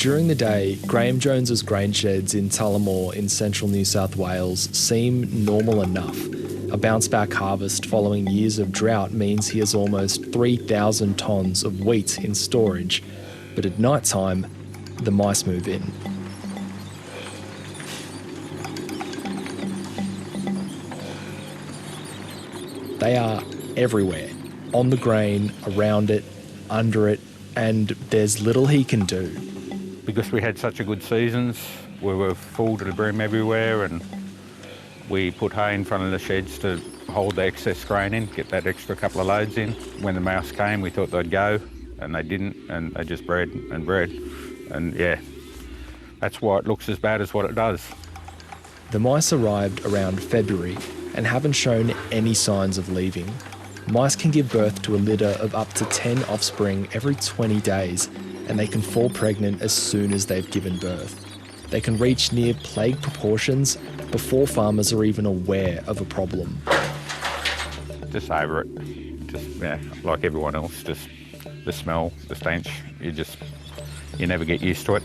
During the day, Graham Jones's grain sheds in Tullamore in central New South Wales seem normal enough. A bounce-back harvest following years of drought means he has almost 3,000 tonnes of wheat in storage. But at night time, the mice move in. They are everywhere, on the grain, around it, under it, and there's little he can do. Because we had such a good seasons, we were full to the brim everywhere, and we put hay in front of the sheds to hold the excess grain in, get that extra couple of loads in. When the mouse came, we thought they'd go, and they didn't, and they just bred and bred. And yeah, that's why it looks as bad as what it does. The mice arrived around February and haven't shown any signs of leaving. Mice can give birth to a litter of up to 10 offspring every 20 days, and they can fall pregnant as soon as they've given birth. They can reach near plague proportions before farmers are even aware of a problem. Just over it. Just, yeah, like everyone else, just the smell, the stench, you never get used to it.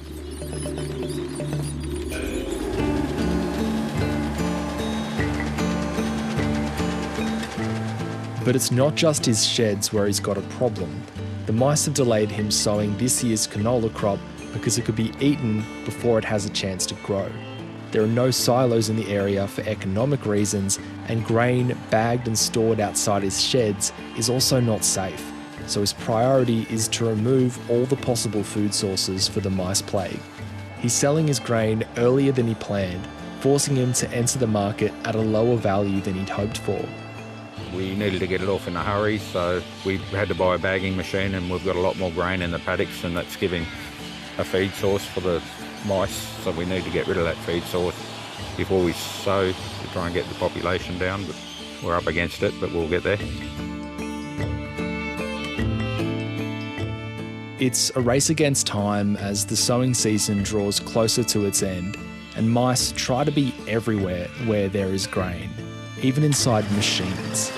But it's not just his sheds where he's got a problem. The mice have delayed him sowing this year's canola crop because it could be eaten before it has a chance to grow. There are no silos in the area for economic reasons, and grain bagged and stored outside his sheds is also not safe. So his priority is to remove all the possible food sources for the mice plague. He's selling his grain earlier than he planned, forcing him to enter the market at a lower value than he'd hoped for. We needed to get it off in a hurry, so we had to buy a bagging machine, and we've got a lot more grain in the paddocks, and that's giving a feed source for the mice, so we need to get rid of that feed source before we sow to try and get the population down. But we're up against it, but we'll get there. It's a race against time as the sowing season draws closer to its end, and mice try to be everywhere where there is grain, even inside machines.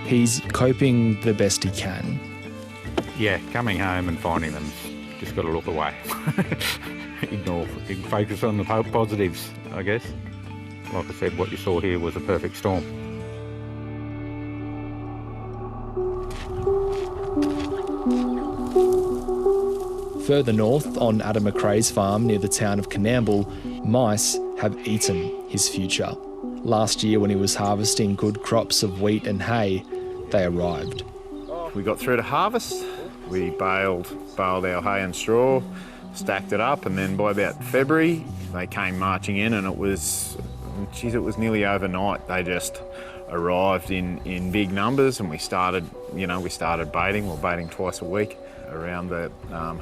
He's coping the best he can. Yeah, coming home and finding them, just got to look away. Ignore, focus on the positives, I guess. Like I said, what you saw here was a perfect storm. Further north, on Adam McRae's farm near the town of Coonamble, mice have eaten his future. Last year, when he was harvesting good crops of wheat and hay, they arrived. We got through to harvest. We baled our hay and straw, stacked it up, and then by about February, they came marching in, and it was nearly overnight. They just arrived in big numbers, and we started baiting. We're baiting twice a week around the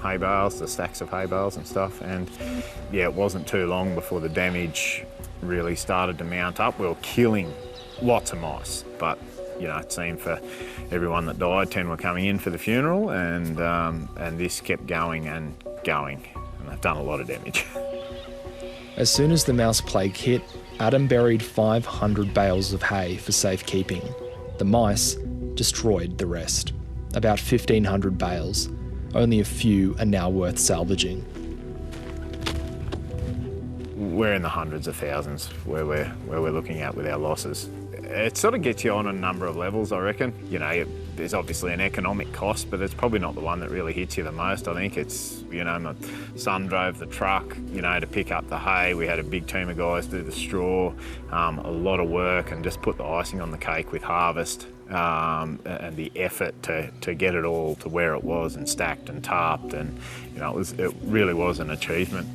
hay bales, the stacks of hay bales and stuff. And yeah, it wasn't too long before the damage really started to mount up. We were killing lots of mice, but it seemed for everyone that died, 10 were coming in for the funeral, and this kept going and going, and they've done a lot of damage. As soon as the mouse plague hit, Adam buried 500 bales of hay for safekeeping. The mice destroyed the rest, about 1,500 bales. Only a few are now worth salvaging. We're in the hundreds of thousands where we're looking at with our losses. It sort of gets you on a number of levels, I reckon. There's obviously an economic cost, but it's probably not the one that really hits you the most. I think it's, my son drove the truck, to pick up the hay. We had a big team of guys do the straw, a lot of work, and just put the icing on the cake with harvest, and the effort to get it all to where it was and stacked and tarped, and it really was an achievement.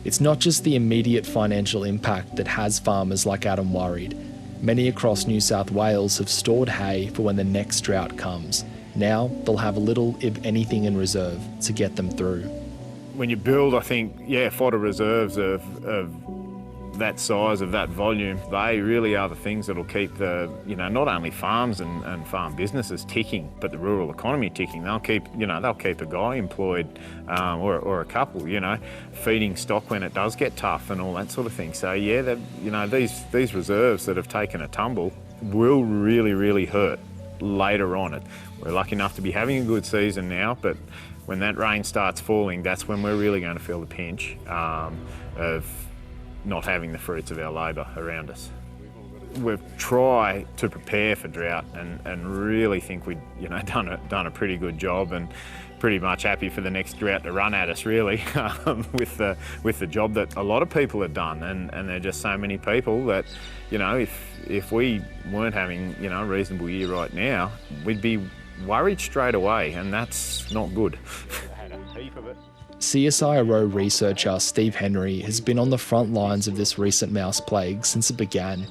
It's not just the immediate financial impact that has farmers like Adam worried. Many across New South Wales have stored hay for when the next drought comes. Now they'll have little, if anything, in reserve to get them through. When you build, I think, fodder reserves of that size, of that volume, they really are the things that'll keep not only farms and farm businesses ticking, but the rural economy ticking. They'll keep a guy employed, or a couple, feeding stock when it does get tough and all that sort of thing. So these reserves that have taken a tumble, will really, really hurt later on. We're lucky enough to be having a good season now, but when that rain starts falling, that's when we're really going to feel the pinch of not having the fruits of our labour around us. We've tried to prepare for drought and really think we've done a pretty good job, and pretty much happy for the next drought to run at us, really, with the job that a lot of people have done. And there are just so many people that, if we weren't having a reasonable year right now, we'd be worried straight away, and that's not good. CSIRO researcher Steve Henry has been on the front lines of this recent mouse plague since it began.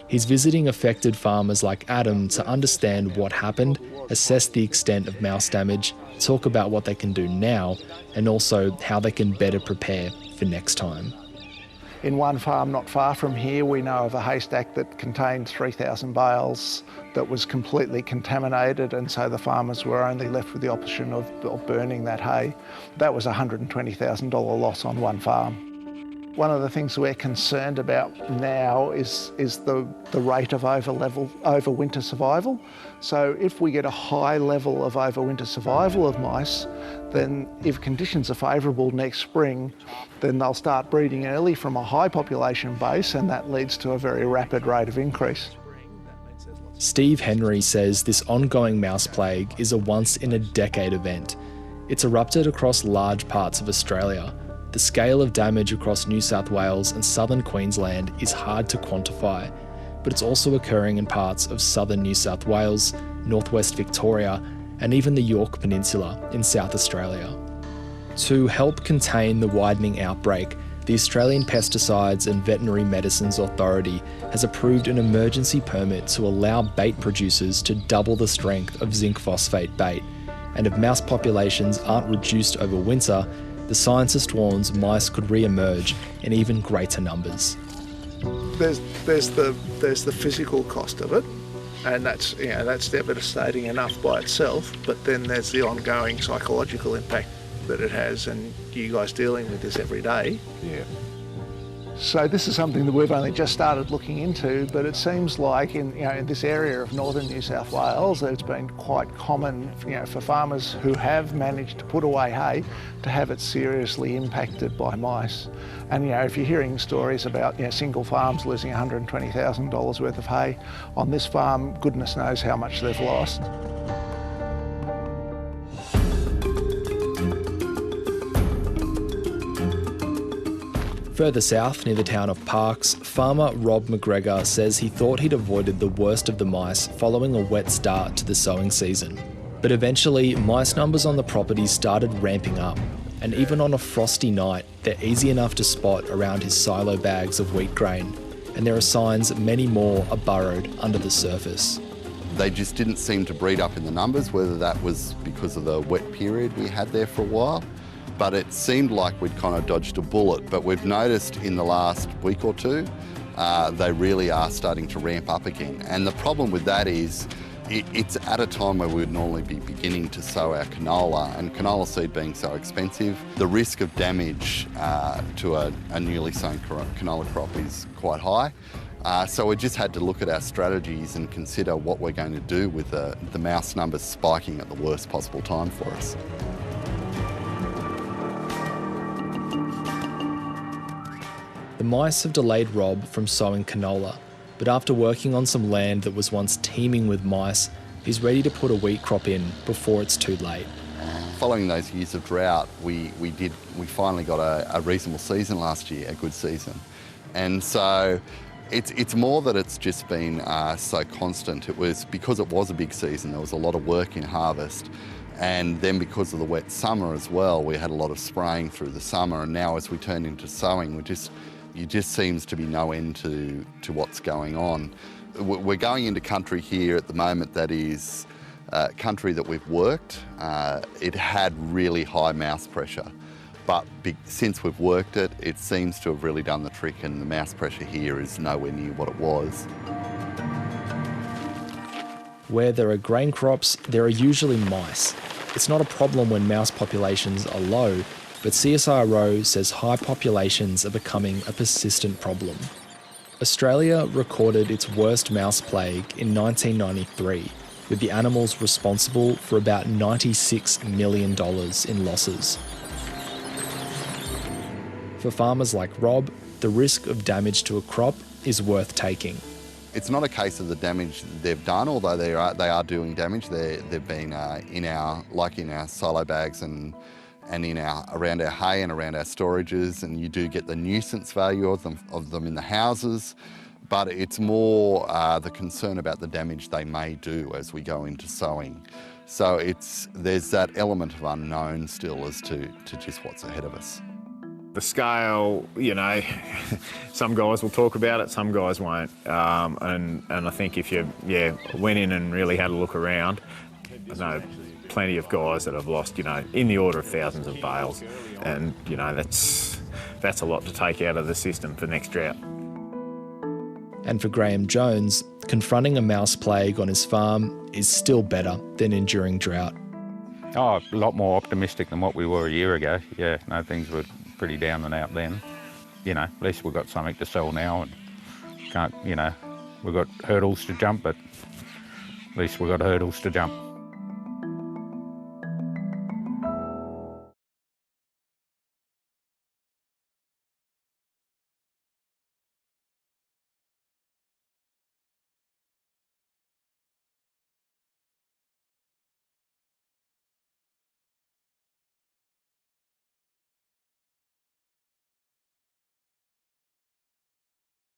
He's visiting affected farmers like Adam to understand what happened, assess the extent of mouse damage, talk about what they can do now, and also how they can better prepare for next time. In one farm not far from here, we know of a haystack that contained 3,000 bales that was completely contaminated, and so the farmers were only left with the option of burning that hay. That was a $120,000 loss on one farm. One of the things we're concerned about now is the rate of overwinter survival. So if we get a high level of overwinter survival of mice, then if conditions are favourable next spring, then they'll start breeding early from a high population base, and that leads to a very rapid rate of increase. Steve Henry says this ongoing mouse plague is a once-in-a-decade event. It's erupted across large parts of Australia. The scale of damage across New South Wales and southern Queensland is hard to quantify, but it's also occurring in parts of southern New South Wales, northwest Victoria, and even the Yorke Peninsula in South Australia. To help contain the widening outbreak, the Australian Pesticides and Veterinary Medicines Authority has approved an emergency permit to allow bait producers to double the strength of zinc phosphate bait, and if mouse populations aren't reduced over winter, the scientist warns mice could re-emerge in even greater numbers. There's the physical cost of it, and that's devastating enough by itself. But then there's the ongoing psychological impact that it has, and you guys dealing with this every day. Yeah. So this is something that we've only just started looking into, but it seems like in this area of northern New South Wales, it's been quite common, for farmers who have managed to put away hay to have it seriously impacted by mice. And if you're hearing stories about single farms losing $120,000 worth of hay, on this farm, goodness knows how much they've lost. Further south, near the town of Parkes, farmer Rob McGregor says he thought he'd avoided the worst of the mice following a wet start to the sowing season. But eventually, mice numbers on the property started ramping up, and even on a frosty night, they're easy enough to spot around his silo bags of wheat grain, and there are signs many more are burrowed under the surface. They just didn't seem to breed up in the numbers, whether that was because of the wet period we had there for a while. But it seemed like we'd kind of dodged a bullet. But we've noticed in the last week or two, they really are starting to ramp up again. And the problem with that is it's at a time where we would normally be beginning to sow our canola, and canola seed being so expensive, the risk of damage to a newly sown canola crop is quite high. So we just had to look at our strategies and consider what we're going to do with the mouse numbers spiking at the worst possible time for us. The mice have delayed Rob from sowing canola, but after working on some land that was once teeming with mice, he's ready to put a wheat crop in before it's too late. Following those years of drought, we finally got a reasonable season last year, a good season. And so it's more that it's just been so constant. It was because it was a big season, there was a lot of work in harvest. And then because of the wet summer as well, we had a lot of spraying through the summer. And now as we turn into sowing, it just seems to be no end to what's going on. We're going into country here at the moment that is country that we've worked. It had really high mouse pressure, but since we've worked it, it seems to have really done the trick, and the mouse pressure here is nowhere near what it was. Where there are grain crops, there are usually mice. It's not a problem when mouse populations are low, but CSIRO says high populations are becoming a persistent problem. Australia recorded its worst mouse plague in 1993, with the animals responsible for about $96 million in losses. For farmers like Rob, the risk of damage to a crop is worth taking. It's not a case of the damage they've done, although they are doing damage. They've been in our silo bags and around our hay and around our storages, and you do get the nuisance value of them in the houses. But it's more the concern about the damage they may do as we go into sowing. So there's that element of unknown still as to just what's ahead of us. The scale, some guys will talk about it, some guys won't. And I think if you went in and really had a look around, I know plenty of guys that have lost, in the order of thousands of bales. And, that's a lot to take out of the system for next drought. And for Graham Jones, confronting a mouse plague on his farm is still better than enduring drought. Oh, a lot more optimistic than what we were a year ago. Yeah, no, things were pretty down and out then. At least we've got something to sell now, and we've got hurdles to jump, but at least we've got hurdles to jump.